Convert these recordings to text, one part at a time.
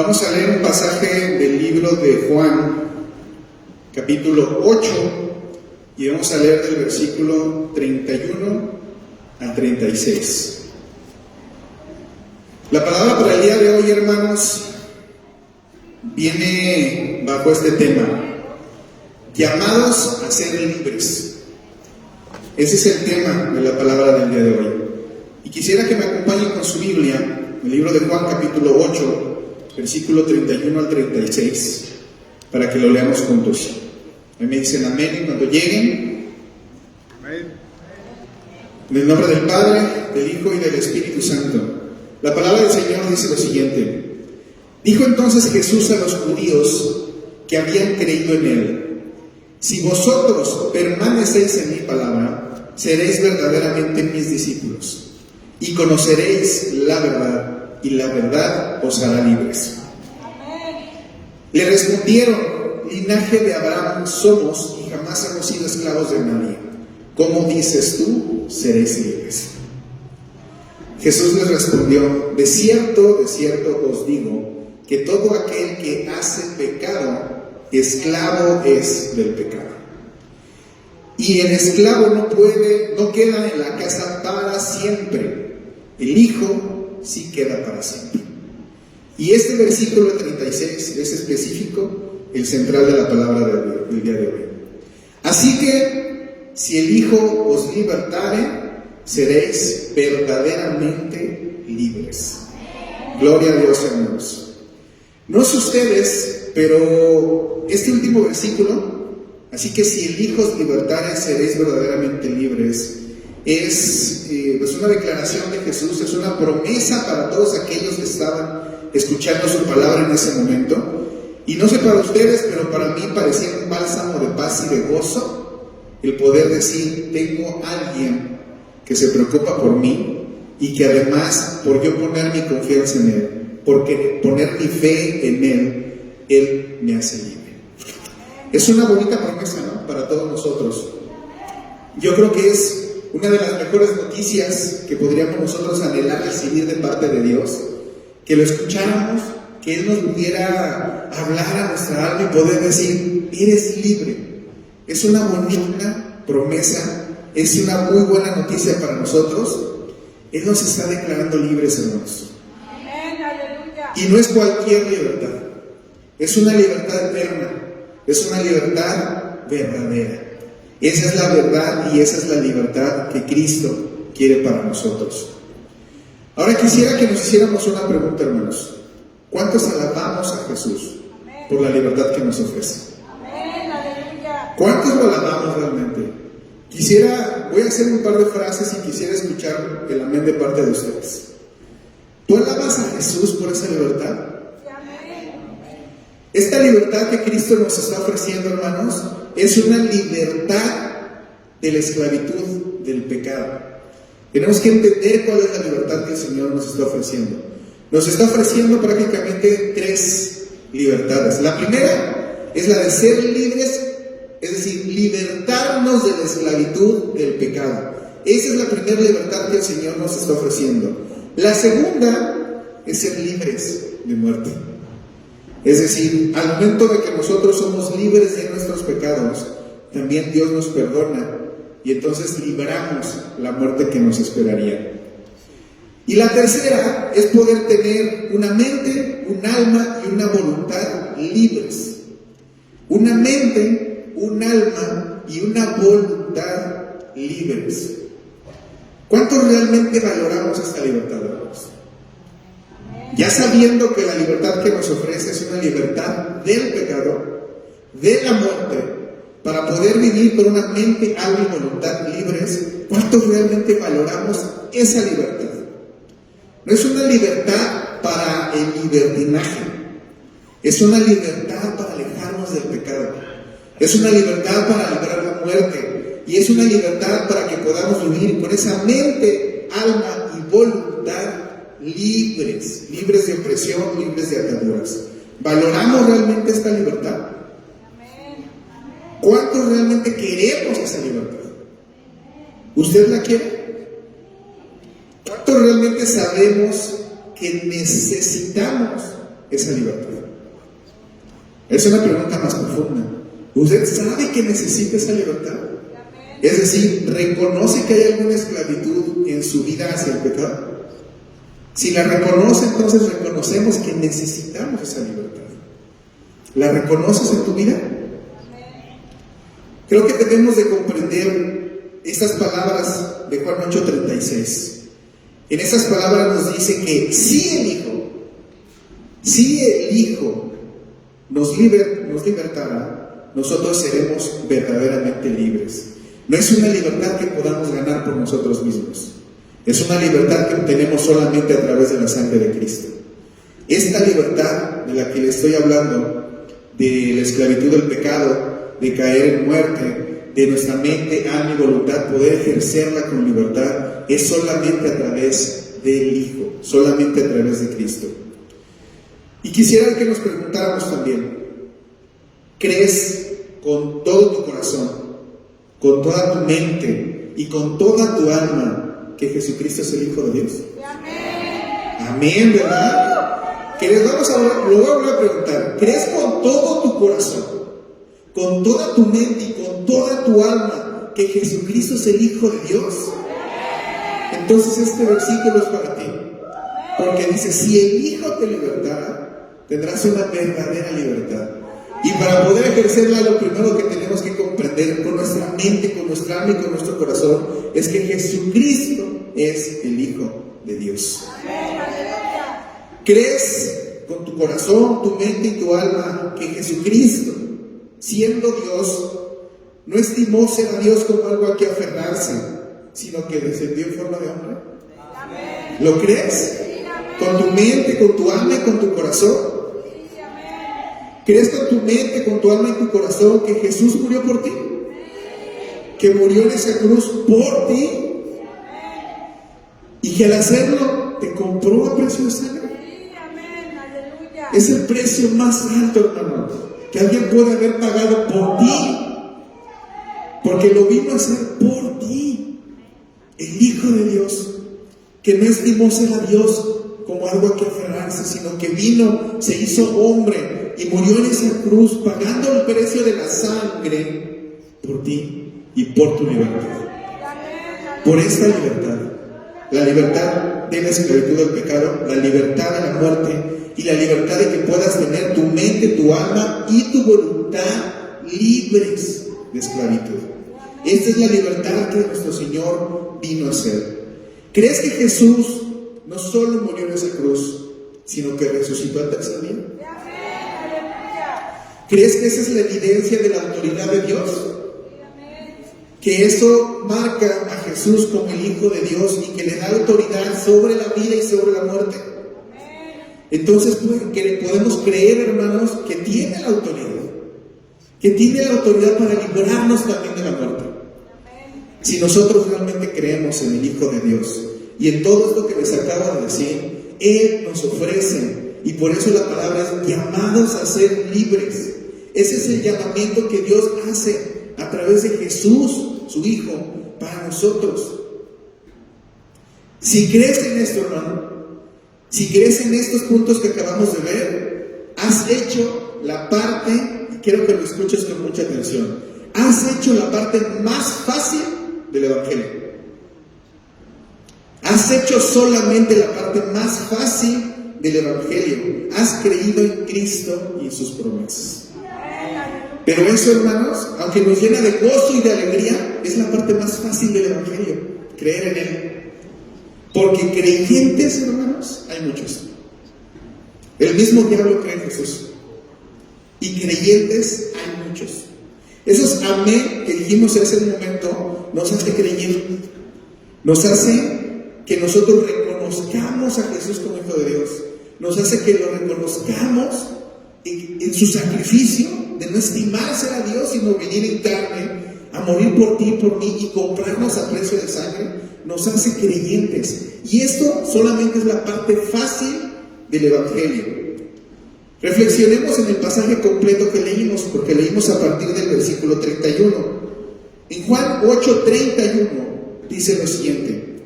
Vamos a leer un pasaje del libro de Juan, capítulo 8, y vamos a leer del versículo 31 al 36. La palabra para el día de hoy, hermanos, viene bajo este tema: llamados a ser libres. Ese es el tema de la palabra del día de hoy. Y quisiera que me acompañen con su Biblia, el libro de Juan, capítulo 8, versículo 31 al 36, para que lo leamos juntos. Ahí me dicen amén, y cuando lleguen, amén. En el nombre del Padre, del Hijo y del Espíritu Santo. La palabra del Señor dice lo siguiente: dijo entonces Jesús a los judíos que habían creído en Él: si vosotros permanecéis en mi palabra, seréis verdaderamente mis discípulos, y conoceréis la verdad, y la verdad os hará libres. Le respondieron: linaje de Abraham somos, y jamás hemos sido esclavos de nadie. ¿Cómo dices tú, seréis libres? Jesús les respondió: de cierto os digo, que todo aquel que hace pecado, esclavo es del pecado. Y el esclavo no queda en la casa para siempre. El Hijo sí queda para siempre. Y este versículo 36 es específico, el central de la palabra del día de hoy. Así que, si el Hijo os libertare, seréis verdaderamente libres. Gloria a Dios, hermanos. No sé ustedes, pero este último versículo, así que si el Hijo os libertare, seréis verdaderamente libres, es una declaración de Jesús, es una promesa para todos aquellos que estaban escuchando su palabra en ese momento. Y no sé para ustedes, pero para mí parecía un bálsamo de paz y de gozo el poder decir: tengo a alguien que se preocupa por mí, y que además, por yo poner mi confianza en Él, porque poner mi fe en Él me hace libre. Es una bonita promesa, ¿no?, para todos nosotros. Yo creo que es una de las mejores noticias que podríamos nosotros anhelar recibir de parte de Dios, que lo escucháramos, que Él nos pudiera hablar a nuestra alma y poder decir: eres libre. Es una bonita promesa, es una muy buena noticia para nosotros. Él nos está declarando libres, hermanos. Y no es cualquier libertad, es una libertad eterna, es una libertad verdadera. Esa es la verdad y esa es la libertad que Cristo quiere para nosotros. Ahora quisiera que nos hiciéramos una pregunta, hermanos. ¿Cuántos alabamos a Jesús por la libertad que nos ofrece? ¿Cuántos lo alabamos realmente? Voy a hacer un par de frases y quisiera escuchar el amén de parte de ustedes. ¿Tú alabas a Jesús por esa libertad? Esta libertad que Cristo nos está ofreciendo, hermanos, es una libertad de la esclavitud del pecado. Tenemos que entender cuál es la libertad que el Señor nos está ofreciendo. Nos está ofreciendo prácticamente tres libertades. La primera es la de ser libres, es decir, libertarnos de la esclavitud del pecado. Esa es la primera libertad que el Señor nos está ofreciendo. La segunda es ser libres de muerte. Es decir, al momento de que nosotros somos libres de nuestros pecados, también Dios nos perdona y entonces libramos la muerte que nos esperaría. Y la tercera es poder tener una mente, un alma y una voluntad libres. Una mente, un alma y una voluntad libres. ¿Cuántos realmente valoramos esta libertad, hermanos? Ya sabiendo que la libertad que nos ofrece es una libertad del pecado, de la muerte, para poder vivir con una mente, alma y voluntad libres, ¿cuántos realmente valoramos esa libertad? No es una libertad para el libertinaje, es una libertad para alejarnos del pecado, es una libertad para librar la muerte, y es una libertad para que podamos vivir con esa mente, alma y voluntad libres de opresión, libres de ataduras. ¿Valoramos realmente esta libertad? ¿Cuántos realmente queremos esa libertad? ¿Usted la quiere? ¿Cuántos realmente sabemos que necesitamos esa libertad? Es una pregunta más profunda. ¿Usted sabe que necesita esa libertad? Es decir, ¿reconoce que hay alguna esclavitud en su vida hacia el pecado? Si la reconoce, entonces reconocemos que necesitamos esa libertad. ¿La reconoces en tu vida? Creo que debemos de comprender estas palabras de Juan 8:36. En esas palabras nos dice que si el Hijo nos libertará, nosotros seremos verdaderamente libres. No es una libertad que podamos ganar por nosotros mismos. Es una libertad que obtenemos solamente a través de la sangre de Cristo. Esta libertad de la que le estoy hablando, de la esclavitud del pecado, de caer en muerte, de nuestra mente, alma y voluntad, poder ejercerla con libertad, es solamente a través del Hijo, solamente a través de Cristo. Y quisiera que nos preguntáramos también, ¿crees con todo tu corazón, con toda tu mente y con toda tu alma que Jesucristo es el Hijo de Dios? Amén. Amén, ¿verdad? Lo voy a volver a preguntar. ¿Crees con todo tu corazón, con toda tu mente y con toda tu alma que Jesucristo es el Hijo de Dios? Entonces este versículo es para ti. Porque dice, si el Hijo te libertara, tendrás una verdadera libertad. Y para poder ejercerla, lo primero que tenemos que comprender con nuestra mente, con nuestra alma y con nuestro corazón, es que Jesucristo es el Hijo de Dios. ¿Crees con tu corazón, tu mente y tu alma que Jesucristo, siendo Dios, no estimó ser a Dios como algo a que aferrarse, sino que descendió en forma de hombre? ¿Lo crees? ¿Con tu mente, con tu alma y con tu corazón? ¿Crees con tu mente, con tu alma y tu corazón que Jesús murió por ti? ¿Que murió en esa cruz por ti? ¿Y que al hacerlo te compró a precio de sangre? Es el precio más alto, hermanos, que alguien puede haber pagado por ti, porque lo vino a hacer por ti. El Hijo de Dios, que no estimó ser a Dios como algo a que aferrarse, sino que vino, se hizo hombre y murió en esa cruz, pagando el precio de la sangre por ti y por tu libertad. Por esta libertad, la libertad de la esclavitud del pecado, la libertad de la muerte y la libertad de que puedas tener tu mente, tu alma y tu voluntad libres de esclavitud. Esta es la libertad que nuestro Señor vino a hacer. ¿Crees que Jesús no solo murió en esa cruz, sino que resucitó al tercer día? ¿Crees que esa es la evidencia de la autoridad de Dios? Que eso marca a Jesús como el Hijo de Dios y que le da autoridad sobre la vida y sobre la muerte. Entonces podemos creer, hermanos, que tiene la autoridad. Que tiene la autoridad para librarnos también de la muerte. Si nosotros realmente creemos en el Hijo de Dios y en todo esto que les acabo de decir, Él nos ofrece, y por eso la palabra es llamados a ser libres. Ese es el llamamiento que Dios hace a través de Jesús, su Hijo, para nosotros. Si crees en esto, hermano, si crees en estos puntos que acabamos de ver, has hecho la parte, y quiero que lo escuches con mucha atención, has hecho la parte más fácil del Evangelio. Has hecho solamente la parte más fácil del Evangelio. Has creído en Cristo y en sus promesas. Pero eso, hermanos, aunque nos llena de gozo y de alegría, es la parte más fácil del Evangelio, creer en Él. Porque creyentes, hermanos, hay muchos. El mismo diablo cree en Jesús. Y creyentes hay muchos. Esos amén que dijimos en ese momento nos hace creyentes. Nos hace que nosotros reconozcamos a Jesús como Hijo de Dios. Nos hace que lo reconozcamos en su sacrificio de no estimar ser a Dios, sino venir en carne a morir por ti y por mí y comprarnos a precio de sangre. Nos hace creyentes. Y esto solamente es la parte fácil del Evangelio. Reflexionemos en el pasaje completo que leímos, porque leímos a partir del versículo 31. En Juan 8:31 dice lo siguiente: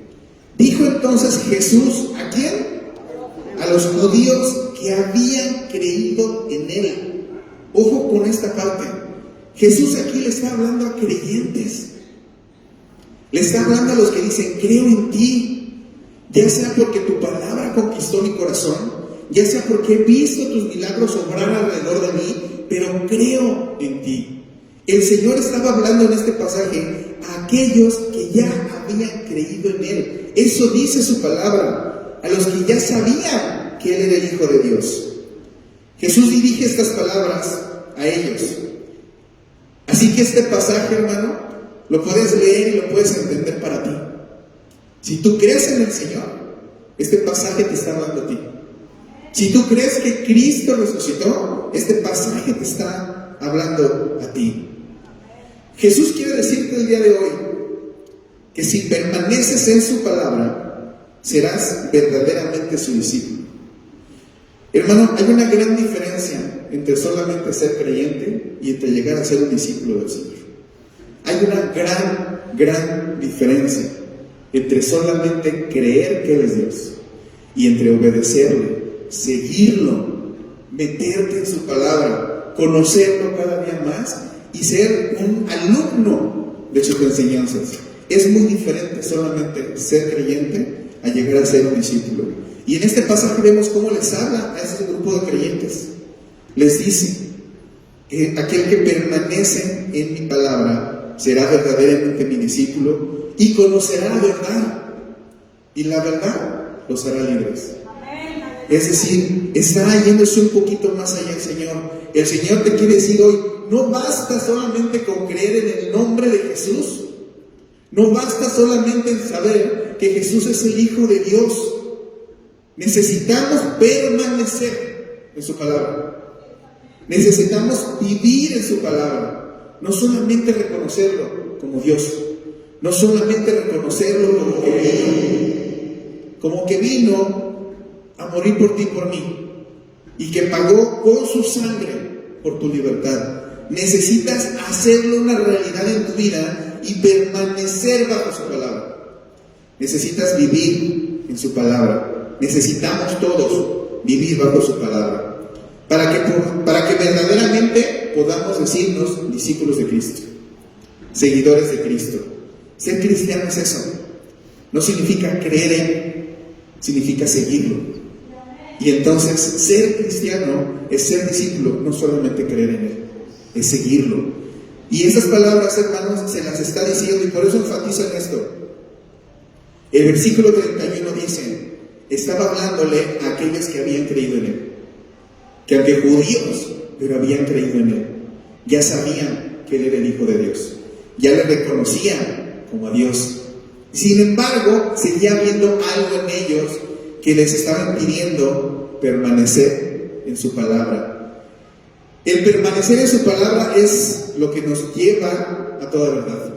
dijo entonces Jesús, ¿a quién? a los judíos que habían creído en Él. Ojo con esta parte. Jesús aquí le está hablando a creyentes. Le está hablando a los que dicen, creo en ti, ya sea porque tu palabra conquistó mi corazón, ya sea porque he visto tus milagros obrar alrededor de mí, pero creo en ti. El Señor estaba hablando en este pasaje a aquellos que ya habían creído en Él. Eso dice su palabra, a los que ya sabían que Él era el Hijo de Dios. Jesús dirige estas palabras a ellos. Así que este pasaje, hermano, lo puedes leer y lo puedes entender para ti. Si tú crees en el Señor, este pasaje te está hablando a ti. Si tú crees que Cristo resucitó, este pasaje te está hablando a ti. Jesús quiere decirte el día de hoy que si permaneces en su palabra, serás verdaderamente su discípulo. Hermano, hay una gran diferencia entre solamente ser creyente y entre llegar a ser un discípulo del Señor. Hay una gran diferencia entre solamente creer que Él es Dios y entre obedecerle, seguirlo, meterte en su palabra, conocerlo cada día más y ser un alumno de sus enseñanzas. Es muy diferente solamente ser creyente a llegar a ser un discípulo. Y en este pasaje vemos cómo les habla a ese grupo de creyentes. Les dice que aquel que permanece en mi palabra será verdaderamente mi discípulo y conocerá la verdad, y la verdad los hará libres. Es decir, está yéndose un poquito más allá el Señor. El Señor te quiere decir hoy, no basta solamente con creer en el nombre de Jesús, no basta solamente en saber que Jesús es el Hijo de Dios. Necesitamos permanecer en su palabra, necesitamos vivir en su palabra. No solamente reconocerlo como Dios, no solamente reconocerlo como que vino a morir por ti y por mí, y que pagó con su sangre por tu libertad. Necesitas hacerlo una realidad en tu vida y permanecer bajo su palabra. Necesitas vivir en su palabra. Necesitamos todos vivir bajo su palabra para que verdaderamente podamos decirnos discípulos de Cristo, seguidores de Cristo. Ser cristiano es eso. No significa creer en, significa seguirlo. Y entonces ser cristiano es ser discípulo, no solamente creer en Él, es seguirlo. Y esas palabras, hermanos, se las está diciendo, y por eso enfatizo en esto. El versículo 31 dice, estaba hablándole a aquellos que habían creído en Él, que aunque judíos, pero habían creído en Él, ya sabían que Él era el Hijo de Dios, ya le reconocían como a Dios. Sin embargo, seguía habiendo algo en ellos que les estaba impidiendo permanecer en su palabra. El permanecer en su palabra es lo que nos lleva a toda verdad.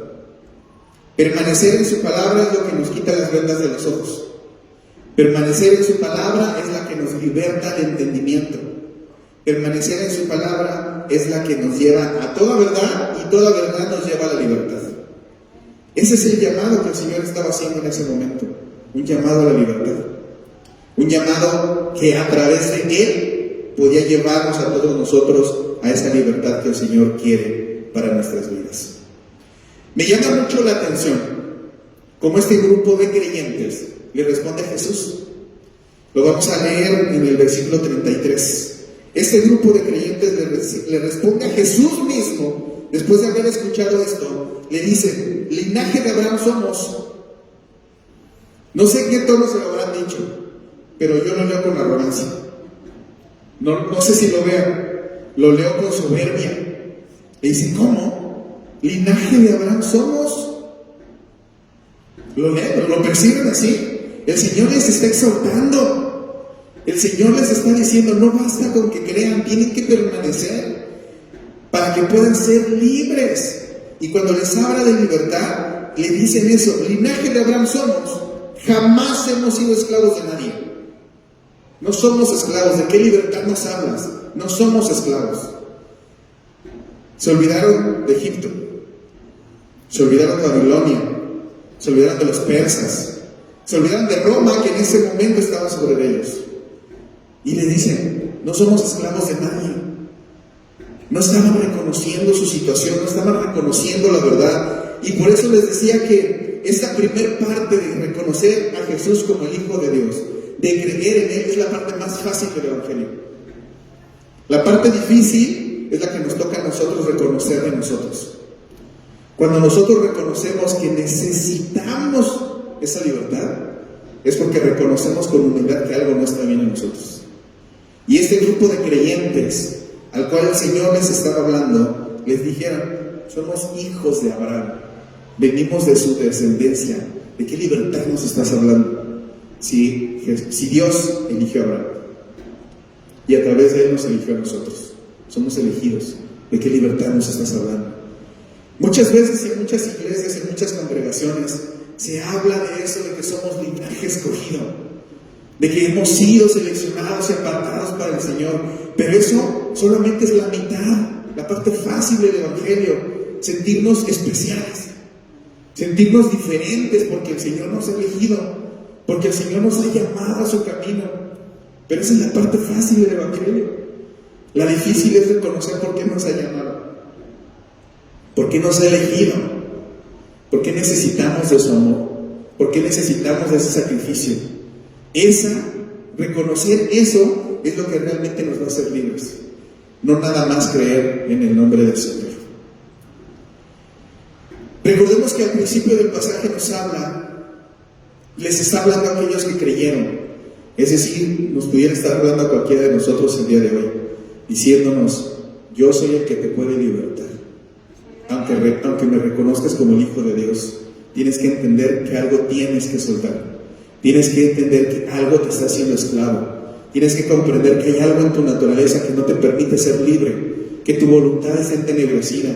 Permanecer en su palabra es lo que nos quita las vendas de los ojos. Permanecer en su palabra es la que nos liberta del entendimiento. Permanecer en su palabra es la que nos lleva a toda verdad, y toda verdad nos lleva a la libertad. Ese es el llamado que el Señor estaba haciendo en ese momento. Un llamado a la libertad. Un llamado que a través de Él podía llevarnos a todos nosotros a esa libertad que el Señor quiere para nuestras vidas. Me llama mucho la atención cómo este grupo de creyentes le responde a Jesús. Lo vamos a leer en el versículo 33. Este grupo de creyentes le responde a Jesús mismo, después de haber escuchado esto. Le dice, linaje de Abraham somos. No sé qué tono se lo habrán dicho, pero yo lo leo con arrogancia. No sé si lo vean, lo leo con soberbia. Le dice, ¿cómo? ¿Linaje de Abraham somos? Lo leen, lo perciben así. El Señor les está exhortando. El Señor les está diciendo, no basta con que crean, tienen que permanecer para que puedan ser libres. Y cuando les habla de libertad, le dicen eso, linaje de Abraham somos, jamás hemos sido esclavos de nadie. No somos esclavos. ¿De qué libertad nos hablas? No somos esclavos. Se olvidaron de Egipto, se olvidaron de Babilonia, se olvidaron de los persas, se olvidaron de Roma, que en ese momento estaba sobre ellos. Y le dicen, no somos esclavos de nadie. No estaban reconociendo su situación, no estaban reconociendo la verdad. Y por eso les decía que esta primer parte de reconocer a Jesús como el Hijo de Dios, de creer en Él, es la parte más fácil del Evangelio. La parte difícil es la que nos toca a nosotros reconocer de nosotros. Cuando nosotros reconocemos que necesitamos esa libertad, es porque reconocemos con humildad que algo no está bien en nosotros. Y este grupo de creyentes al cual el Señor les estaba hablando, les dijeron, somos hijos de Abraham, venimos de su descendencia. ¿De qué libertad nos estás hablando? Si Dios eligió a Abraham y a través de él nos eligió a nosotros, somos elegidos, ¿de qué libertad nos estás hablando? Muchas veces en muchas iglesias, en muchas congregaciones, se habla de eso, de que somos linaje escogido, de que hemos sido seleccionados y apartados para el Señor, pero eso solamente es la mitad, la parte fácil del Evangelio, sentirnos especiales, sentirnos diferentes porque el Señor nos ha elegido, porque el Señor nos ha llamado a su camino. Pero esa es la parte fácil del Evangelio. La difícil es reconocer por qué nos ha llamado, por qué nos ha elegido, por qué necesitamos de su amor, por qué necesitamos de ese sacrificio. Reconocer eso es lo que realmente nos va a hacer libres, no nada más creer en el nombre del Señor. Recordemos que al principio del pasaje les está hablando a aquellos que creyeron, es decir, nos pudiera estar hablando a cualquiera de nosotros el día de hoy, diciéndonos, yo soy el que te puede libertar. Aunque me reconozcas como el Hijo de Dios, tienes que entender que algo tienes que soltar. Tienes que entender que algo te está haciendo esclavo. Tienes que comprender que hay algo en tu naturaleza que no te permite ser libre, que tu voluntad está entenebrecida,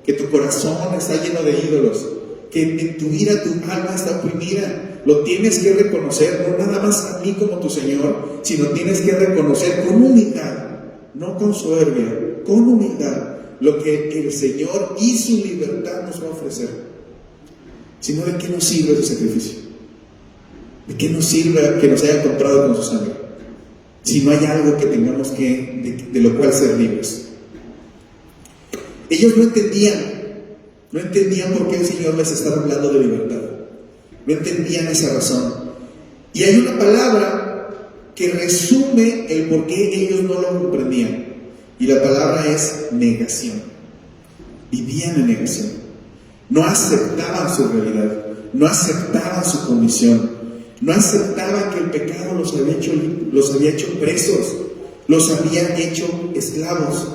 que tu corazón está lleno de ídolos, que en tu vida tu alma está oprimida. Lo tienes que reconocer, no nada más a mí como tu Señor, sino tienes que reconocer con humildad, no con soberbia, con humildad, lo que el Señor y su libertad nos va a ofrecer. Si no, ¿de qué nos sirve ese sacrificio? ¿De qué nos sirve que nos haya comprado con su sangre? Si no hay algo que tengamos de lo cual ser libres. Ellos no entendían por qué el Señor les estaba hablando de libertad. No entendían esa razón. Y hay una palabra que resume el por qué ellos no lo comprendían. Y la palabra es negación. Vivían en negación. No aceptaban su realidad. No aceptaban su condición. No aceptaban que el pecado los había hecho presos. Los había hecho esclavos.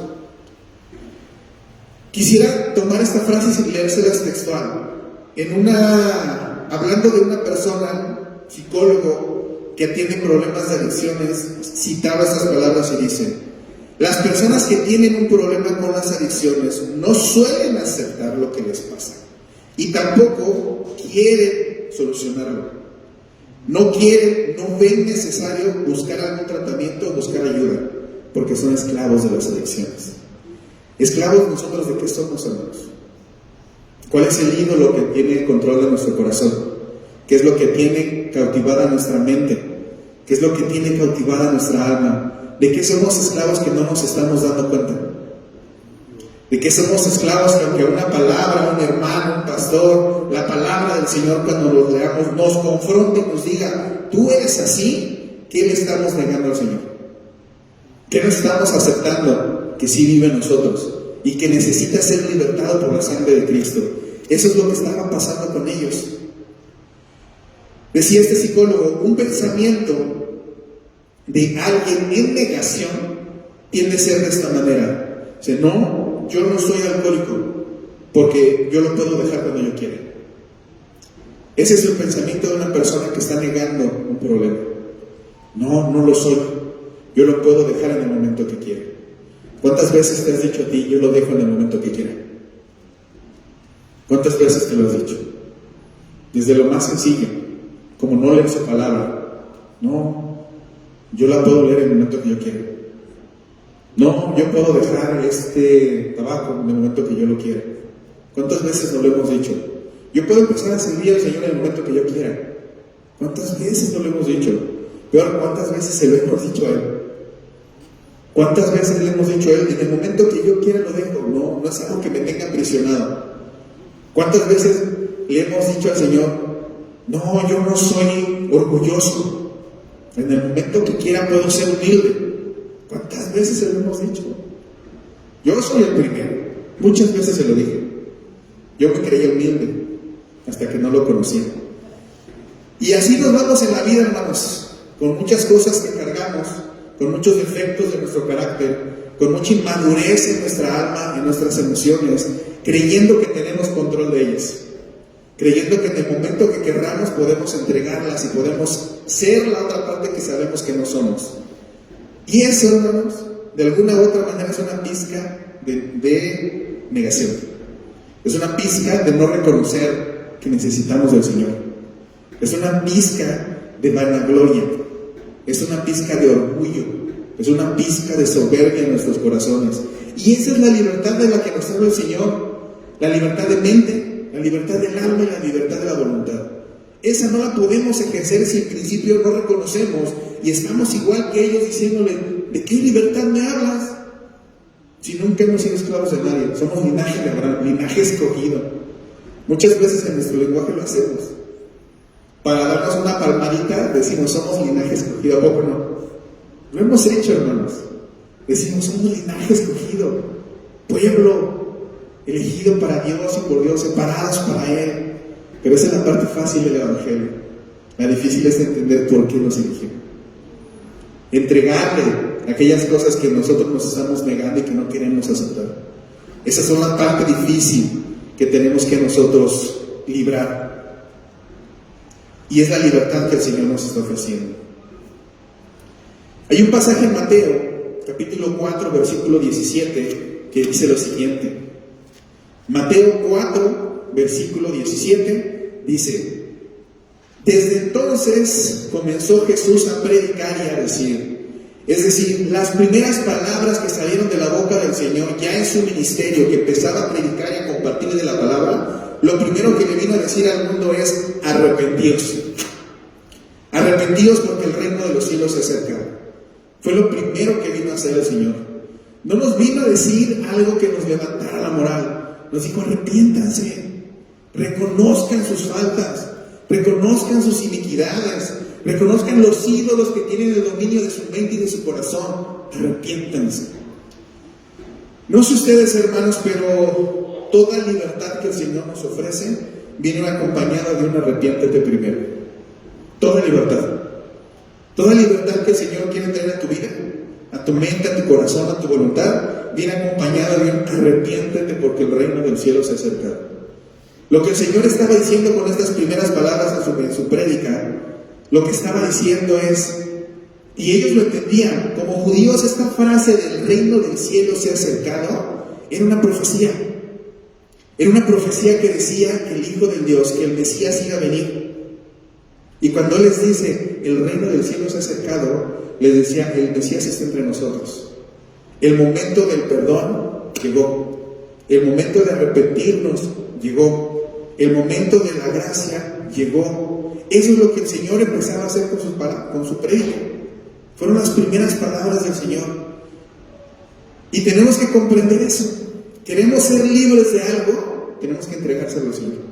Quisiera tomar esta frase y leérselas textual. Hablando de una persona, psicólogo, que tiene problemas de adicciones, citaba estas palabras y dice: las personas que tienen un problema con las adicciones no suelen aceptar lo que les pasa y tampoco quieren solucionarlo. No ven necesario buscar algún tratamiento o buscar ayuda, porque son esclavos de las adicciones. ¿Esclavos nosotros de qué somos, hermanos? ¿Cuál es el ídolo que tiene el control de nuestro corazón? ¿Qué es lo que tiene cautivada nuestra mente? ¿Qué es lo que tiene cautivada nuestra alma? ¿De qué somos esclavos que no nos estamos dando cuenta? ¿De qué somos esclavos que aunque una palabra, un hermano, un pastor, la palabra del Señor cuando lo leamos nos confronte y nos diga, tú eres así? ¿Qué le estamos negando al Señor? ¿Qué no estamos aceptando que sí vive en nosotros y que necesita ser libertado por la sangre de Cristo? Eso es lo que estaba pasando con ellos. Decía este psicólogo, un pensamiento de alguien en negación tiende a ser de esta manera. Dice, no, yo no soy alcohólico porque yo lo puedo dejar cuando yo quiera. Ese es el pensamiento de una persona que está negando un problema. No lo soy. Yo lo puedo dejar en el momento que quiera. ¿Cuántas veces te has dicho a ti, yo lo dejo en el momento que quiera? ¿Cuántas veces te lo has dicho? Desde lo más sencillo, como no leer su palabra. No, yo la puedo leer en el momento que yo quiera. No, yo puedo dejar este tabaco en el momento que yo lo quiera. ¿Cuántas veces nos lo hemos dicho? Yo puedo empezar a servir al Señor en el momento que yo quiera. ¿Cuántas veces no lo hemos dicho? Peor, ¿cuántas veces se lo hemos dicho a Él? ¿Cuántas veces le hemos dicho a Él, en el momento que yo quiera lo dejo? No es algo que me tenga aprisionado. ¿Cuántas veces le hemos dicho al Señor, no, yo no soy orgulloso, en el momento que quiera puedo ser humilde? ¿Cuántas veces se lo hemos dicho? Yo soy el primero, muchas veces se lo dije. Yo me creía humilde hasta que no lo conocía. Y así nos vamos en la vida, hermanos, con muchas cosas que cargamos, con muchos defectos de nuestro carácter, con mucha inmadurez en nuestra alma, en nuestras emociones, creyendo que tenemos control de ellas, creyendo que en el momento que querramos podemos entregarlas y podemos ser la otra parte que sabemos que no somos. Y eso, hermanos, de alguna u otra manera es una pizca de negación. Es una pizca de no reconocer que necesitamos del Señor. Es una pizca de vanagloria. Es una pizca de orgullo. Es una pizca de soberbia en nuestros corazones. Y esa es la libertad de la que nos habla el Señor. La libertad de mente, la libertad del alma y la libertad de la voluntad. Esa no la podemos ejercer si en principio no reconocemos y estamos igual que ellos diciéndole, ¿de qué libertad me hablas? Si nunca hemos sido esclavos de nadie, somos linaje de Abraham, linaje escogido. Muchas veces en nuestro lenguaje lo hacemos. Para darnos una palmadita decimos, somos linaje escogido. ¿A poco no? Lo hemos hecho, hermanos. Decimos, somos linaje escogido, pueblo elegido para Dios y por Dios, separados para Él. Pero esa es la parte fácil del Evangelio. La difícil es entender por qué nos eligió. Entregarle aquellas cosas que nosotros nos estamos negando y que no queremos aceptar. Esas son la parte difícil que tenemos que nosotros librar. Y es la libertad que el Señor nos está ofreciendo. Hay un pasaje en Mateo, capítulo 4, versículo 17, que dice lo siguiente. Mateo 4, versículo 17, dice: desde entonces comenzó Jesús a predicar y a decir, es decir, las primeras palabras que salieron de la boca del Señor, ya en su ministerio, que empezaba a predicar y a compartir de la palabra, lo primero que le vino a decir al mundo es: arrepentíos. Arrepentíos porque el reino de los cielos se acerca. Fue lo primero que vino a hacer el Señor. No nos vino a decir algo que nos levantara la moral. Nos dijo: arrepiéntanse, reconozcan sus faltas, reconozcan sus iniquidades, reconozcan los ídolos que tienen el dominio de su mente y de su corazón. Arrepiéntanse. No sé ustedes, hermanos, pero toda libertad que el Señor nos ofrece viene acompañada de un arrepiéntete primero. Toda libertad. Toda libertad que el Señor quiere tener a tu vida, a tu mente, a tu corazón, a tu voluntad, viene acompañada de un arrepiéntete porque el reino del cielo se acerca. Lo que el Señor estaba diciendo con estas primeras palabras en su prédica, lo que estaba diciendo es, y ellos lo entendían, como judíos, esta frase del reino del cielo se ha acercado, era una profecía. Era una profecía que decía que el Hijo del Dios, que el Mesías iba a venir. Y cuando Él les dice, el reino del cielo se ha acercado, les decía, el Mesías está entre nosotros. El momento del perdón llegó. El momento de arrepentirnos llegó. El momento de la gracia llegó. Eso es lo que el Señor empezaba a hacer con su prédica. Fueron las primeras palabras del Señor. Y tenemos que comprender eso. Queremos ser libres de algo, tenemos que entregárselo al Señor.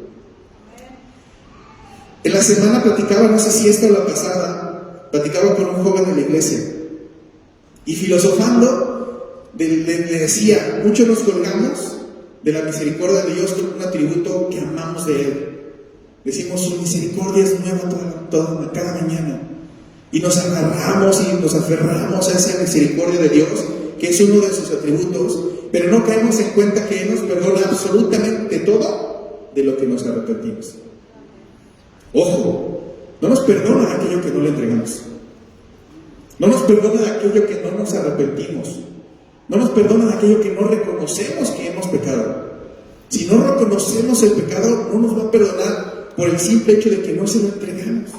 En la semana platicaba, no sé si esta o la pasada, platicaba con un joven de la iglesia. Y filosofando, le decía, muchos nos colgamos de la misericordia de Dios como un atributo que amamos de Él. Decimos, su misericordia es nueva cada mañana. Y nos agarramos y nos aferramos a esa misericordia de Dios, que es uno de sus atributos, pero no caemos en cuenta que Él nos perdona absolutamente todo de lo que nos arrepentimos. Ojo, no nos perdona aquello que no le entregamos. No nos perdona aquello que no nos arrepentimos. No nos perdona aquello que no reconocemos que hemos pecado. Si no reconocemos el pecado, no nos va a perdonar por el simple hecho de que no se lo entregamos.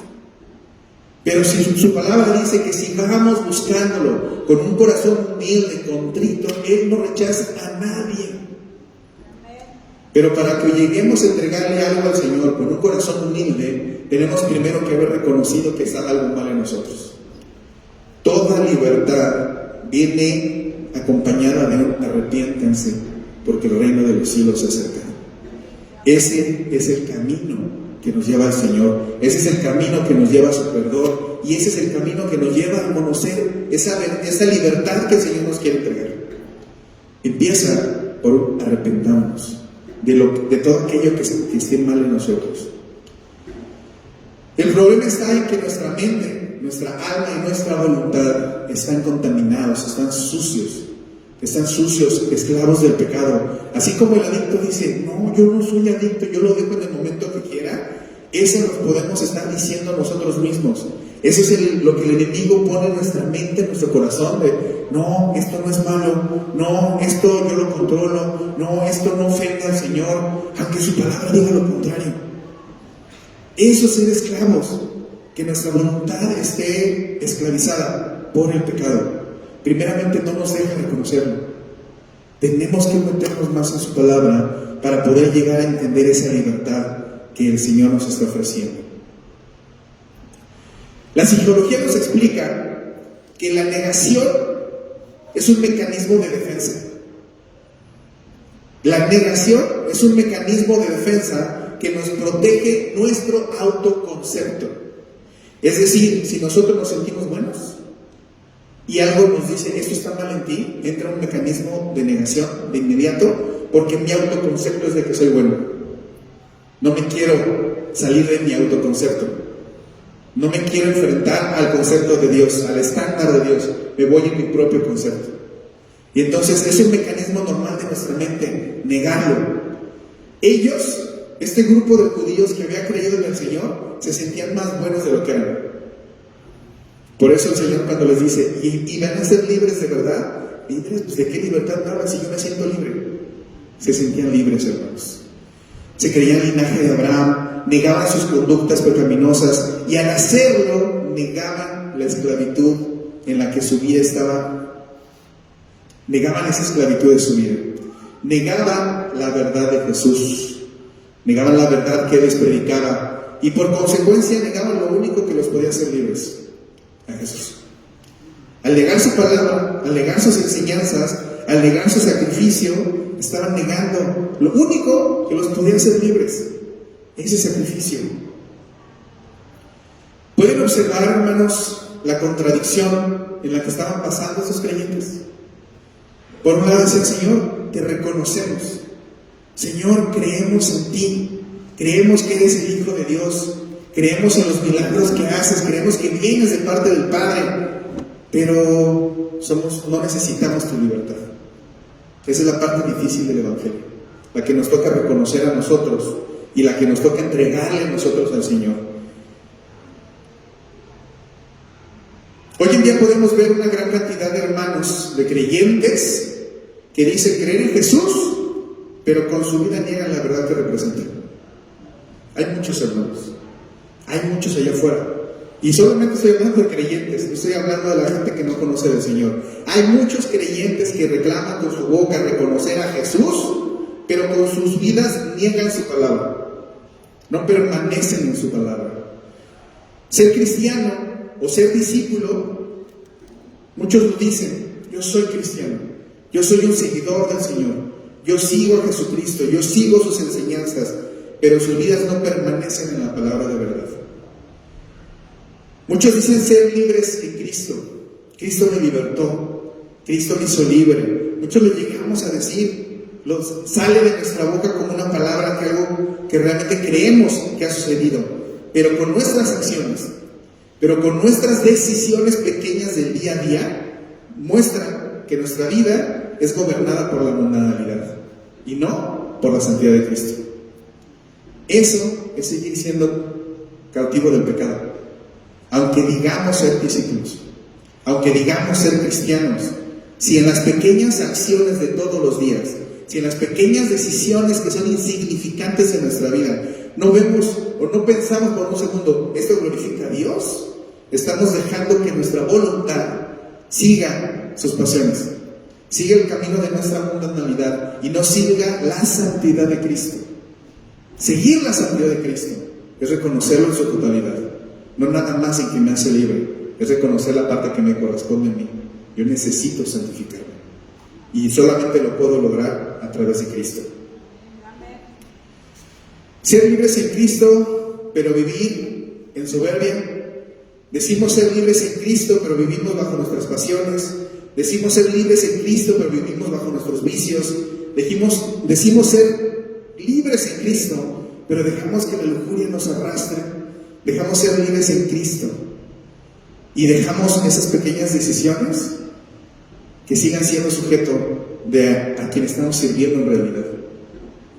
Pero si su palabra dice que sigamos buscándolo con un corazón humilde, contrito, Él no rechaza a nadie. Pero para que lleguemos a entregarle algo al Señor con un corazón humilde, tenemos primero que haber reconocido que está algo mal en nosotros. Toda libertad viene acompañada de un arrepiéntanse, porque el reino de los cielos se acerca. Ese es el camino que nos lleva al Señor, ese es el camino que nos lleva a su perdón, y ese es el camino que nos lleva a conocer esa libertad que el Señor nos quiere entregar. Empieza por arrepentarnos de todo aquello que esté mal en nosotros. El problema está en que nuestra mente, nuestra alma y nuestra voluntad están contaminados, están sucios, esclavos del pecado. Así como el adicto dice, no, yo no soy adicto, yo lo dejo en el momento que quiera. Eso nos podemos estar diciendo nosotros mismos. Eso es lo que el enemigo pone en nuestra mente, en nuestro corazón, de no, esto no es malo, no, esto yo lo controlo, no, esto no ofende al Señor, aunque su palabra diga lo contrario. Eso es ser esclavos, que nuestra voluntad esté esclavizada por el pecado. Primeramente no nos deja reconocerlo. Tenemos que meternos más en su palabra para poder llegar a entender esa libertad que el Señor nos está ofreciendo. La psicología nos explica que la negación es un mecanismo de defensa. La negación es un mecanismo de defensa que nos protege nuestro autoconcepto. Es decir, si nosotros nos sentimos buenos y algo nos dice, esto está mal en ti, entra un mecanismo de negación de inmediato, porque mi autoconcepto es de que soy bueno. No me quiero salir de mi autoconcepto. No me quiero enfrentar al concepto de Dios, al estándar de Dios. Me voy en mi propio concepto. Y entonces es un mecanismo normal de nuestra mente, negarlo. Ellos, este grupo de judíos que había creído en el Señor, se sentían más buenos de lo que eran. Por eso el Señor, cuando les dice, ¿y van a ser libres de verdad? ¿Libres? Pues, ¿de qué libertad me hablan si yo me siento libre? Se sentían libres, hermanos. Se creían linaje de Abraham, negaban sus conductas pecaminosas, y al hacerlo negaban la esclavitud en la que su vida estaba. Negaban esa esclavitud de su vida. Negaban la verdad de Jesús. Negaban la verdad que Él les predicaba. Y por consecuencia negaban lo único que los podía hacer libres: a Jesús. Al negar su palabra, al negar sus enseñanzas, al negar su sacrificio, estaban negando lo único que los podía hacer libres: ese sacrificio. ¿Pueden observar, hermanos, la contradicción en la que estaban pasando esos creyentes? Por un lado decían, Señor, te reconocemos. Señor, creemos en ti. Creemos que eres el Hijo de Dios. Creemos en los milagros que haces. Creemos que vienes de parte del Padre. Pero no necesitamos tu libertad. Esa es la parte difícil del Evangelio. La que nos toca reconocer a nosotros y la que nos toca entregarle a nosotros al Señor. Hoy en día podemos ver una gran cantidad de hermanos, de creyentes, que dicen creer en Jesús, pero con su vida niegan la verdad que representan. Hay muchos hermanos, hay muchos allá afuera. Y solamente estoy hablando de creyentes, estoy hablando de la gente que no conoce del Señor. Hay muchos creyentes que reclaman con su boca reconocer a Jesús, pero con sus vidas niegan su palabra. No permanecen en su palabra. Ser cristiano o ser discípulo, muchos lo dicen, yo soy cristiano, yo soy un seguidor del Señor, yo sigo a Jesucristo, yo sigo sus enseñanzas, pero sus vidas no permanecen en la palabra de verdad. Muchos dicen ser libres en Cristo. Cristo me libertó, Cristo me hizo libre. Muchos lo llegamos a decir, sale de nuestra boca como una palabra, que algo que realmente creemos que ha sucedido, pero con nuestras acciones, pero con nuestras decisiones pequeñas del día a día, muestra que nuestra vida es gobernada por la mundanalidad y no por la santidad de Cristo. Eso es seguir siendo cautivo del pecado. Aunque digamos ser discípulos, aunque digamos ser cristianos, si en las pequeñas acciones de todos los días, si en las pequeñas decisiones que son insignificantes en nuestra vida, no vemos o no pensamos por un segundo, ¿esto glorifica a Dios? Estamos dejando que nuestra voluntad siga sus pasiones, siga el camino de nuestra mundanalidad y no siga la santidad de Cristo. Seguir la santidad de Cristo es reconocerlo en su totalidad, no nada más en que me hace libre, es reconocer la parte que me corresponde a mí. Yo necesito santificarme. Y solamente lo puedo lograr a través de Cristo. Ser libres en Cristo, pero vivir en soberbia. Decimos ser libres en Cristo, pero vivimos bajo nuestras pasiones. Decimos ser libres en Cristo, pero vivimos bajo nuestros vicios. Decimos ser libres en Cristo, pero dejamos que la lujuria nos arrastre. Dejamos ser libres en Cristo y dejamos esas pequeñas decisiones que sigan siendo sujeto de a quien estamos sirviendo en realidad,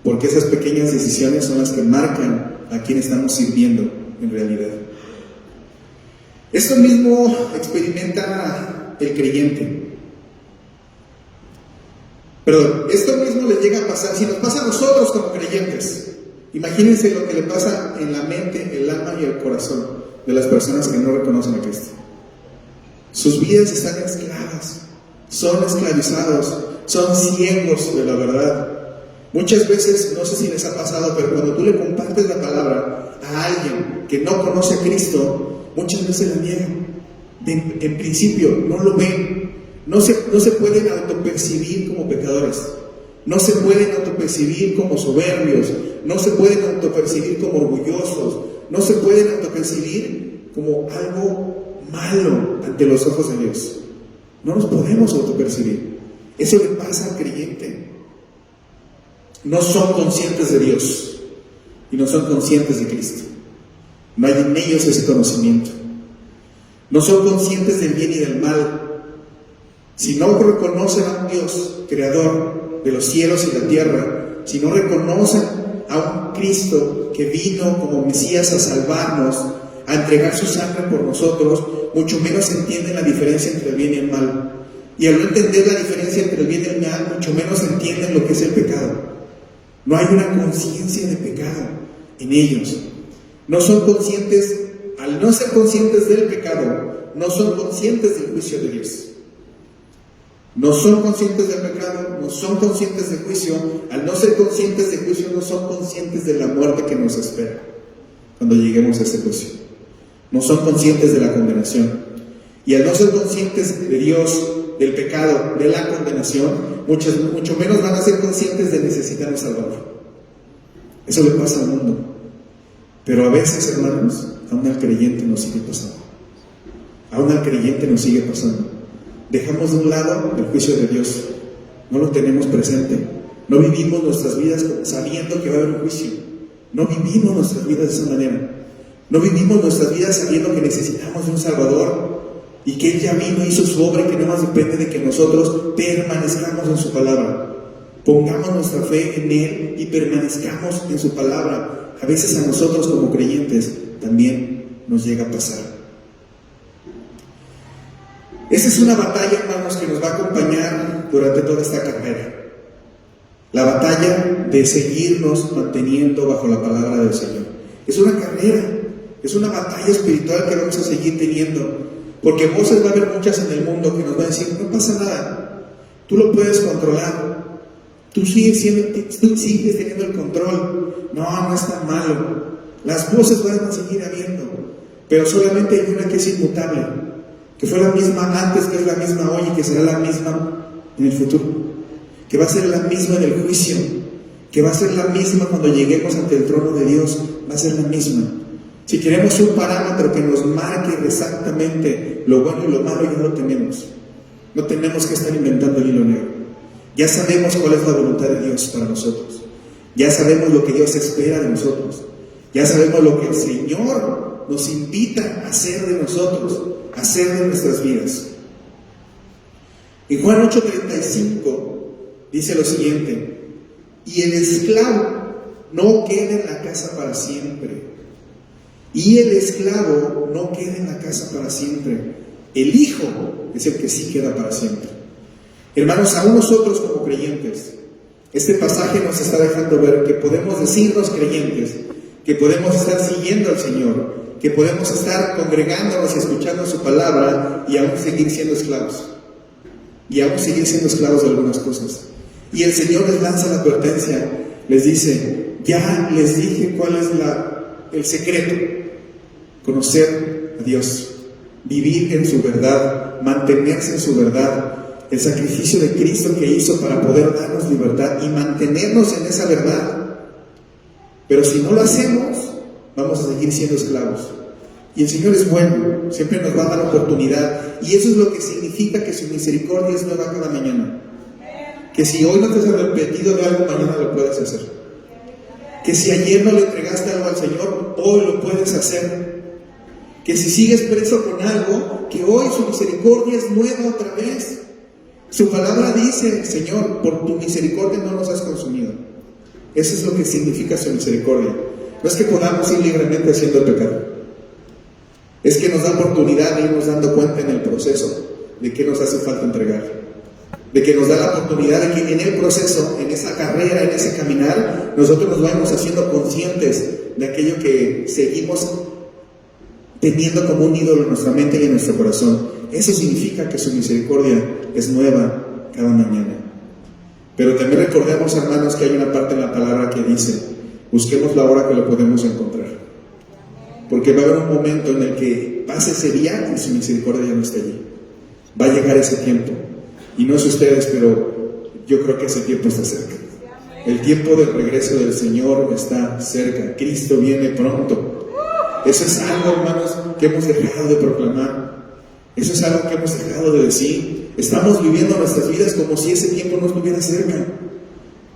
porque esas pequeñas decisiones son las que marcan a quien estamos sirviendo en realidad. Esto mismo experimenta el creyente. Pero esto mismo les llega a pasar, si nos pasa a nosotros como creyentes, imagínense lo que le pasa en la mente, el alma y el corazón de las personas que no reconocen a Cristo. Sus vidas están esclavas, son esclavizados, son ciegos de la verdad. Muchas veces, no sé si les ha pasado, pero cuando tú le compartes la palabra a alguien que no conoce a Cristo, muchas veces la niegan. En principio no lo ven, no se pueden autopercibir como pecadores, no se pueden autopercibir como soberbios, no se pueden autopercibir como orgullosos, no se pueden autopercibir como algo malo ante los ojos de Dios. No nos podemos autopercibir. Eso le pasa al creyente. No son conscientes de Dios y no son conscientes de Cristo. No hay en ellos ese conocimiento. No son conscientes del bien y del mal. Si no reconocen a un Dios creador de los cielos y la tierra, si no reconocen a un Cristo que vino como Mesías a salvarnos, a entregar su sangre por nosotros, mucho menos entienden la diferencia entre el bien y el mal. Y al no entender la diferencia entre el bien y el mal, mucho menos entienden lo que es el pecado. No hay una conciencia de pecado en ellos. No son conscientes, al no ser conscientes del pecado, no son conscientes del juicio de Dios. No son conscientes del pecado, no son conscientes del juicio. Al no ser conscientes del juicio, no son conscientes de la muerte que nos espera cuando lleguemos a ese juicio. No son conscientes de la condenación. Y al no ser conscientes de Dios, del pecado, de la condenación, mucho menos van a ser conscientes de necesitar un Salvador. Eso le pasa al mundo. Pero a veces, hermanos, aún al creyente nos sigue pasando. Aún al creyente nos sigue pasando. Dejamos de un lado el juicio de Dios. No lo tenemos presente. No vivimos nuestras vidas sabiendo que va a haber un juicio. No vivimos nuestras vidas de esa manera. No vivimos nuestras vidas sabiendo que necesitamos de un Salvador y que Él ya vino, hizo su obra y que no más depende de que nosotros permanezcamos en su palabra. Pongamos nuestra fe en Él y permanezcamos en su palabra. A veces a nosotros como creyentes también nos llega a pasar. Esa es una batalla, hermanos, que nos va a acompañar durante toda esta carrera. La batalla de seguirnos manteniendo bajo la palabra del Señor. Es una carrera, es una batalla espiritual que vamos a seguir teniendo. Porque voces va a haber muchas en el mundo que nos van a decir, no pasa nada, tú lo puedes controlar, tú sigues teniendo el control, no es tan malo. Las voces van a seguir habiendo, pero solamente hay una que es inmutable, que fue la misma antes, que es la misma hoy y que será la misma en el futuro, que va a ser la misma en el juicio, que va a ser la misma cuando lleguemos ante el trono de Dios, va a ser la misma. Si queremos un parámetro que nos marque exactamente lo bueno y lo malo, ya lo tenemos. No tenemos que estar inventando el hilo negro. Ya sabemos cuál es la voluntad de Dios para nosotros. Ya sabemos lo que Dios espera de nosotros. Ya sabemos lo que el Señor nos invita a hacer de nosotros, a hacer de nuestras vidas. En Juan 8:35 dice lo siguiente: y el esclavo no queda en la casa para siempre. Y el esclavo no queda en la casa para siempre. El Hijo es el que sí queda para siempre. Hermanos, aún nosotros como creyentes, este pasaje nos está dejando ver que podemos decirnos creyentes, que podemos estar siguiendo al Señor, que podemos estar congregándonos y escuchando su palabra y aún seguir siendo esclavos. Y aún seguir siendo esclavos de algunas cosas. Y el Señor les lanza la advertencia, les dice, ya les dije cuál es el secreto: conocer a Dios. vivir en su verdad, mantenerse en su verdad, el sacrificio de Cristo que hizo para poder darnos libertad y mantenernos en esa verdad. Pero si no lo hacemos, vamos a seguir siendo esclavos. Y el Señor es bueno, siempre nos va a dar oportunidad, y eso es lo que significa que su misericordia es nueva cada mañana. Que si hoy no te has arrepentido de algo, mañana lo puedes hacer. Que si ayer no le entregaste algo al Señor, hoy lo puedes hacer. Que si sigues preso con algo, que hoy su misericordia es nueva otra vez. Su palabra dice: Señor, por tu misericordia no nos has consumido. Eso es lo que significa su misericordia. No es que podamos ir libremente haciendo el pecado, es que nos da oportunidad de irnos dando cuenta en el proceso de qué nos hace falta entregar, de que nos da la oportunidad de que en el proceso, en esa carrera, en ese caminar, nosotros nos vayamos haciendo conscientes de aquello que seguimos teniendo como un ídolo en nuestra mente y en nuestro corazón. Eso significa que su misericordia es nueva cada mañana. Pero también recordemos, hermanos, que hay una parte en la palabra que dice: busquemos la hora que lo podemos encontrar, porque va a haber un momento en el que pase ese día y su misericordia ya no está allí. Va a llegar ese tiempo, y no sé ustedes, pero yo creo que ese tiempo está cerca. El tiempo del regreso del Señor está cerca. Cristo viene pronto. Eso es algo, hermanos, que hemos dejado de proclamar. Eso es algo que hemos dejado de decir. Estamos viviendo nuestras vidas como si ese tiempo no estuviera cerca.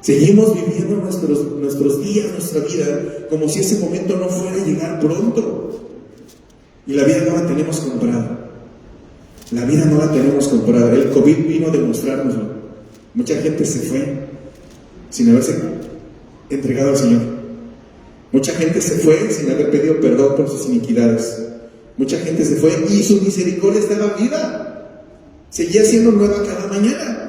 Seguimos viviendo nuestros días, nuestra vida, como si ese momento no fuera a llegar pronto. Y la vida no la tenemos comprada. La vida no la tenemos comprada. El COVID vino a demostrárnoslo. Mucha gente se fue sin haberse entregado al Señor. Mucha gente se fue sin haber pedido perdón por sus iniquidades. Mucha gente se fue y su misericordia estaba viva. Seguía siendo nueva cada mañana.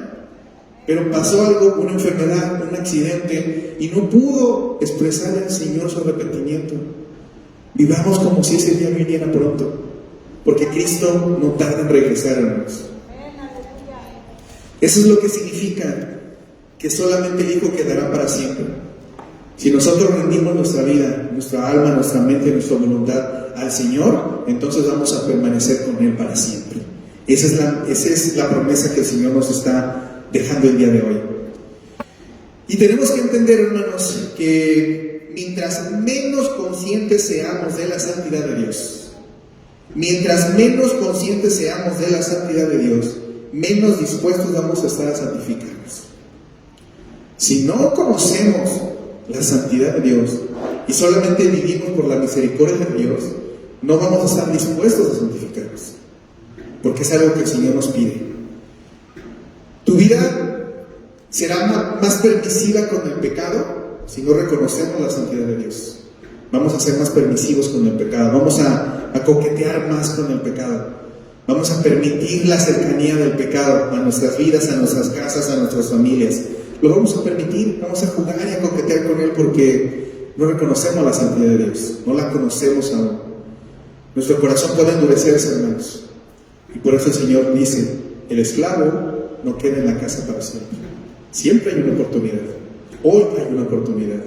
Pero pasó algo, una enfermedad, un accidente, y no pudo expresarle al Señor su arrepentimiento. Vivamos como si ese día viniera pronto, porque Cristo no tarda en regresar, hermanos. Eso es lo que significa que solamente el Hijo quedará para siempre. Si nosotros rendimos nuestra vida, nuestra alma, nuestra mente, nuestra voluntad al Señor, entonces vamos a permanecer con Él para siempre. Esa es la promesa que el Señor nos está dejando el día de hoy. Y tenemos que entender, hermanos, que mientras menos conscientes seamos de la santidad de Dios, mientras menos conscientes seamos de la santidad de Dios, menos dispuestos vamos a estar a santificarnos. Si no conocemos la santidad de Dios y solamente vivimos por la misericordia de Dios, no vamos a estar dispuestos a santificarnos, porque es algo que el Señor nos pide. Tu vida será más permisiva con el pecado si no reconocemos la santidad de Dios. Vamos a ser más permisivos con el pecado, vamos a coquetear más con el pecado, vamos a permitir la cercanía del pecado a nuestras vidas, a nuestras casas, a nuestras familias. Lo vamos a permitir, vamos a jugar y a coquetear con Él porque no reconocemos la santidad de Dios, no la conocemos aún. Nuestro corazón puede endurecerse, hermanos, y por eso el Señor dice: el esclavo no queda en la casa para siempre. Siempre hay una oportunidad. Hoy hay una oportunidad.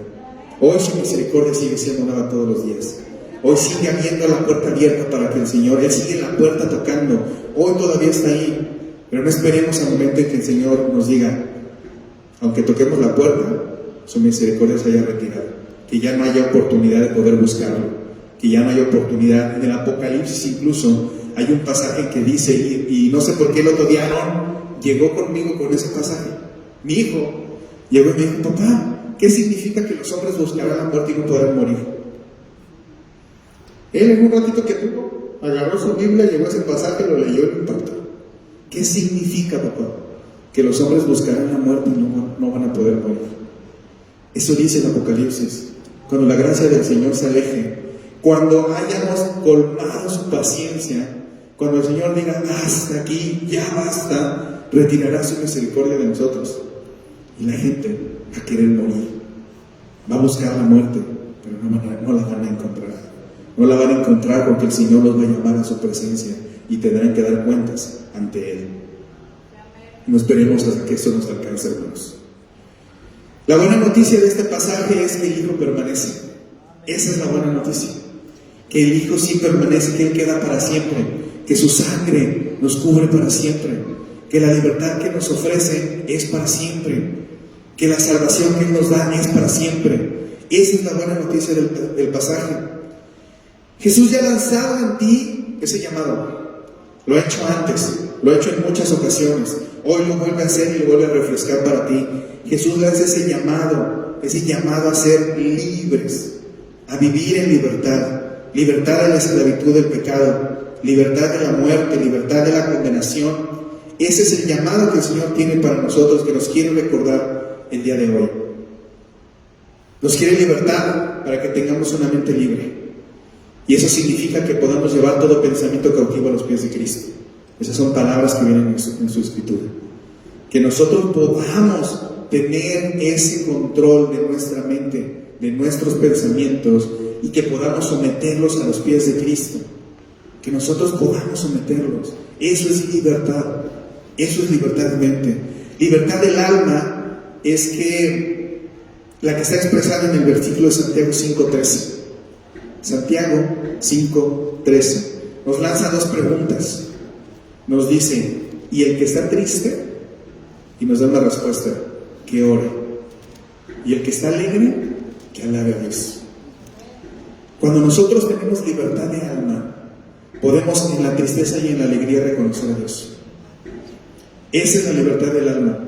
Hoy su misericordia sigue siendo nueva todos los días. Hoy sigue habiendo la puerta abierta para que el Señor, Él sigue en la puerta tocando. Hoy todavía está ahí. Pero no esperemos al momento en que el Señor nos diga: aunque toquemos la puerta, su misericordia se haya retirado. Que ya no haya oportunidad de poder buscarlo. Que ya no haya oportunidad. En el Apocalipsis incluso hay un pasaje que dice, y no sé por qué el otro día llegó conmigo con ese pasaje. Mi hijo llegó y me dijo: papá, ¿qué significa que los hombres buscarán la muerte y no podrán morir? Él en un ratito que tuvo, agarró su Biblia, llegó a ese pasaje, lo leyó y me impactó. ¿Qué significa, papá? Que los hombres buscarán la muerte y no van a poder morir. Eso dice el Apocalipsis. Cuando la gracia del Señor se aleje, cuando hayamos colmado su paciencia, cuando el Señor diga: hasta aquí, ya basta, retirará su misericordia de nosotros. Y la gente va a querer morir, va a buscar la muerte, pero no la van a encontrar. No la van a encontrar porque el Señor los va a llamar a su presencia y tendrán que dar cuentas ante Él. No esperemos hasta que eso nos alcance, hermanos. La buena noticia de este pasaje es que el Hijo permanece. Esa es la buena noticia. Que el Hijo sí permanece, que Él queda para siempre. que su sangre nos cubre para siempre, que la libertad que nos ofrece es para siempre, que la salvación que Él nos da es para siempre. Esa es la buena noticia del pasaje. Jesús ya ha lanzado en ti ese llamado. Lo ha hecho antes, lo ha hecho en muchas ocasiones. Hoy lo vuelve a hacer y lo vuelve a refrescar para ti. Jesús le hace ese llamado a ser libres, a vivir en libertad, libertad de la esclavitud del pecado, libertad de la muerte, libertad de la condenación. Ese es el llamado que el Señor tiene para nosotros, que nos quiere recordar el día de hoy. Nos quiere libertad para que tengamos una mente libre. Y eso significa que podamos llevar todo pensamiento cautivo a los pies de Cristo. Esas son palabras que vienen en su escritura. Que nosotros podamos tener ese control de nuestra mente, de nuestros pensamientos, y que podamos someterlos a los pies de Cristo. Que nosotros podamos someterlos. Eso es libertad. Eso es libertad de mente. Libertad del alma es que la que está expresada en el versículo de Santiago 5:13. Santiago 5:13 nos lanza dos preguntas. Nos dice: ¿y el que está triste? Y nos da una respuesta: que ore. ¿Y el que está alegre? Que alabe a Dios. Cuando nosotros tenemos libertad de alma, podemos en la tristeza y en la alegría reconocer a Dios. Esa es la libertad del alma.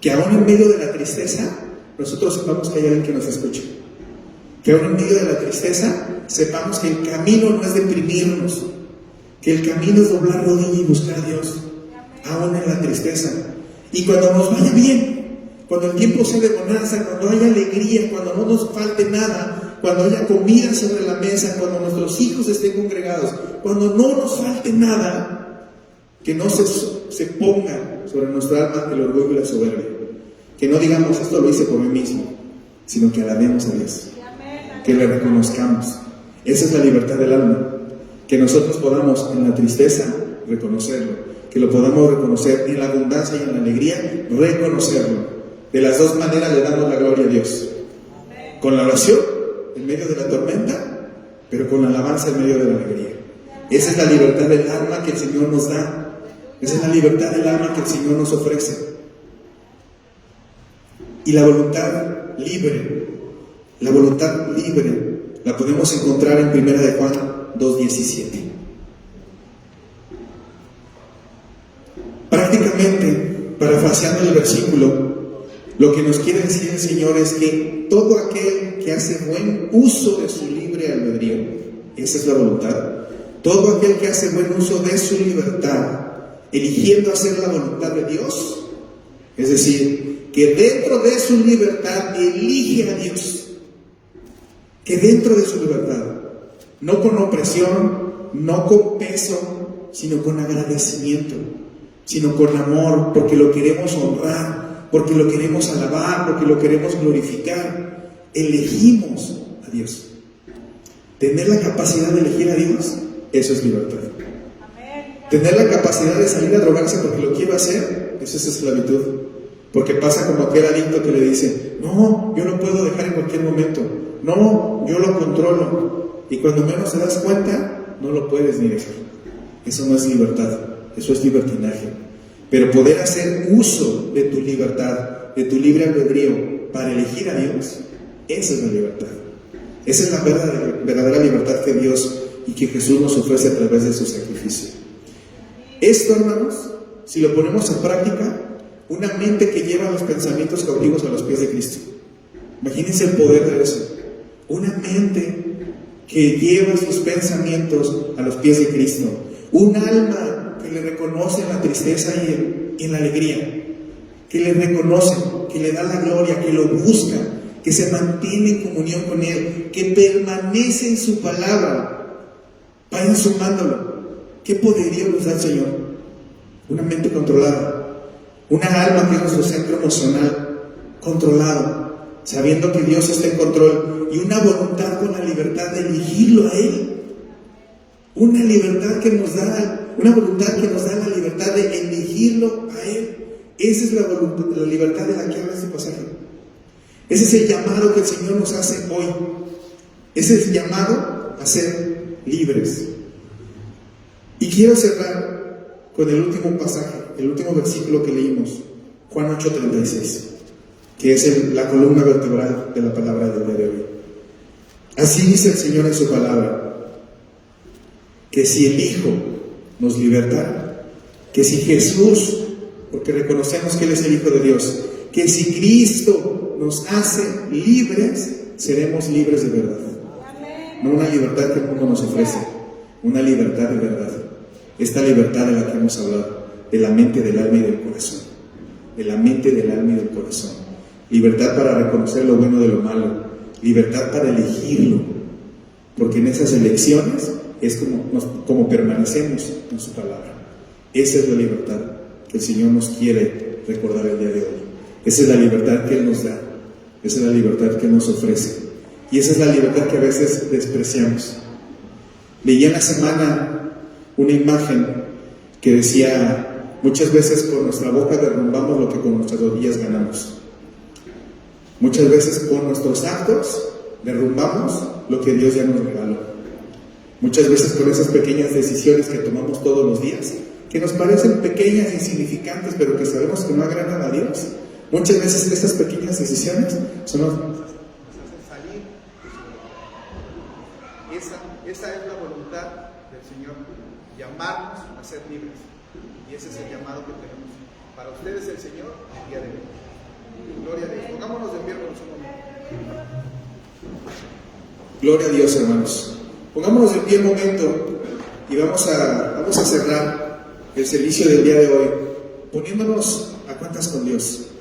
Que aún en medio de la tristeza, nosotros sepamos que hay alguien que nos escuche. Que aún en medio de la tristeza, sepamos que el camino no es deprimirnos, que el camino es doblar rodilla y buscar a Dios, aún en la tristeza. Y cuando nos vaya bien, cuando el tiempo sea de bonanza, cuando haya alegría, cuando no nos falte nada, cuando haya comida sobre la mesa, cuando nuestros hijos estén congregados, cuando no nos falte nada, que no se ponga sobre nuestra alma el orgullo y la soberbia. Que no digamos: esto lo hice por mí mismo, sino que alabemos a Dios, que le reconozcamos. Esa es la libertad del alma. Que nosotros podamos en la tristeza reconocerlo, que lo podamos reconocer en la abundancia y en la alegría, reconocerlo. De las dos maneras le damos la gloria a Dios: con la oración en medio de la tormenta, pero con la alabanza en medio de la alegría. Esa es la libertad del alma que el Señor nos da. Esa es la libertad del alma que el Señor nos ofrece. Y la voluntad libre la podemos encontrar en 1 de Juan 2:17. Prácticamente, parafraseando el versículo, lo que nos quiere decir el Señor es que todo aquel que hace buen uso de su libre albedrío, esa es la voluntad, todo aquel que hace buen uso de su libertad, eligiendo hacer la voluntad de Dios, es decir, que dentro de su libertad elige a Dios, que dentro de su libertad, no con opresión, no con peso, sino con agradecimiento, sino con amor, porque lo queremos honrar, porque lo queremos alabar, porque lo queremos glorificar, elegimos a Dios. Tener la capacidad de elegir a Dios, eso es libertad. Tener la capacidad de salir a drogarse porque lo quiero hacer, eso es esclavitud. Porque pasa como aquel adicto que le dice: no, yo lo puedo dejar en cualquier momento, no, yo lo controlo. Y cuando menos te das cuenta, no lo puedes ni dejar. Eso no es libertad, eso es libertinaje. Pero poder hacer uso de tu libertad, de tu libre albedrío, para elegir a Dios, esa es la libertad. Esa es la verdadera libertad que Dios y que Jesús nos ofrece a través de su sacrificio. Esto, hermanos, si lo ponemos en práctica, una mente que lleva los pensamientos cautivos a los pies de Cristo. Imagínense el poder de eso. Una mente que lleva sus pensamientos a los pies de Cristo. Un alma que le reconoce en la tristeza y en la alegría. Que le reconoce, que le da la gloria, que lo busca, que se mantiene en comunión con Él, que permanece en su palabra. Vayan sumándolo. ¿Qué poderío nos da el Señor? Una mente controlada. Una alma que es nuestro centro emocional controlado, sabiendo que Dios está en control, y una voluntad con la libertad de elegirlo a Él. Una libertad que nos da, una voluntad que nos da la libertad de elegirlo a Él. Esa es la libertad de la que habla este pasaje. Ese es el llamado que el Señor nos hace hoy. Ese es el llamado a ser libres. Y quiero cerrar con el último pasaje, el último versículo que leímos, Juan 8:36, que es la columna vertebral de la palabra del día de hoy. Así dice el Señor en su palabra, que si el Hijo nos libertara, que si Jesús, porque reconocemos que Él es el Hijo de Dios, que si Cristo nos hace libres, seremos libres de verdad. No una libertad que el mundo nos ofrece, una libertad de verdad. Esta libertad de la que hemos hablado, de la mente, del alma y del corazón. De la mente, del alma y del corazón. Libertad para reconocer lo bueno de lo malo. Libertad para elegirlo. Porque en esas elecciones es como permanecemos en su palabra. Esa es la libertad que el Señor nos quiere recordar el día de hoy. Esa es la libertad que Él nos da. Esa es la libertad que nos ofrece. Y esa es la libertad que a veces despreciamos. Leí en la semana una imagen que decía: muchas veces con nuestra boca derrumbamos lo que con nuestras rodillas ganamos. Muchas veces con nuestros actos derrumbamos lo que Dios ya nos regaló. Muchas veces con esas pequeñas decisiones que tomamos todos los días, que nos parecen pequeñas e insignificantes, pero que sabemos que no agradan a Dios. Muchas veces estas pequeñas decisiones son las que nos hacen salir. Esa es la voluntad del Señor, llamarnos a ser libres. Y ese es el llamado que tenemos para ustedes, el Señor, el día de hoy. Gloria a Dios. Pongámonos de pie por un momento. Gloria a Dios, hermanos. Pongámonos de pie un momento y vamos a cerrar el servicio del día de hoy poniéndonos a cuentas con Dios.